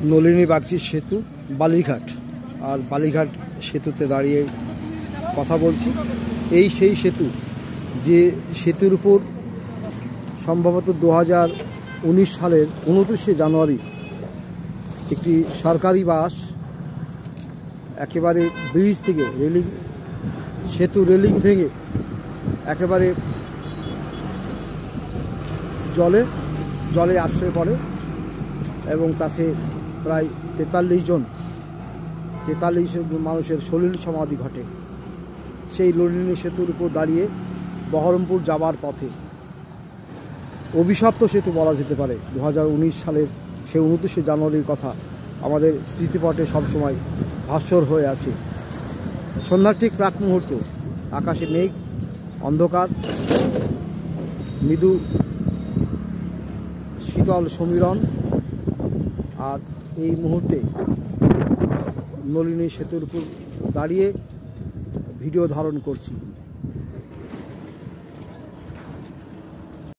নলিনী বাগচি সেতু বালিঘাট আর বালিঘাট সেতুতে দাঁড়িয়ে কথা বলছি। এই সেই সেতু যে সেতুর উপর সম্ভবত 2019 সালের 29শে জানুয়ারি একটি সরকারি বাস একেবারে ব্রিজ থেকে সেতু রেলিং ভেঙে একেবারে জলে আশ্রয় পড়ে এবং তাতে প্রায় 43 মানুষের সলিল সমাধি ঘটে। সেই নলিনী সেতুর উপর দাঁড়িয়ে বহরমপুর যাবার পথে অভিশপ্ত সেতু বলা যেতে পারে। 2019 সালের সেই 29শে জানুয়ারির কথা আমাদের স্মৃতিপটে সবসময় ভাস্বর হয়ে আছে। সন্ধ্যার ঠিক প্রাক মুহূর্ত, আকাশে মেঘ, অন্ধকার, মৃদু শীতল সমীরণ, আর এই মুহূর্তে নলিনী সেতুর উপর দাঁড়িয়ে ভিডিও ধারণ করছি।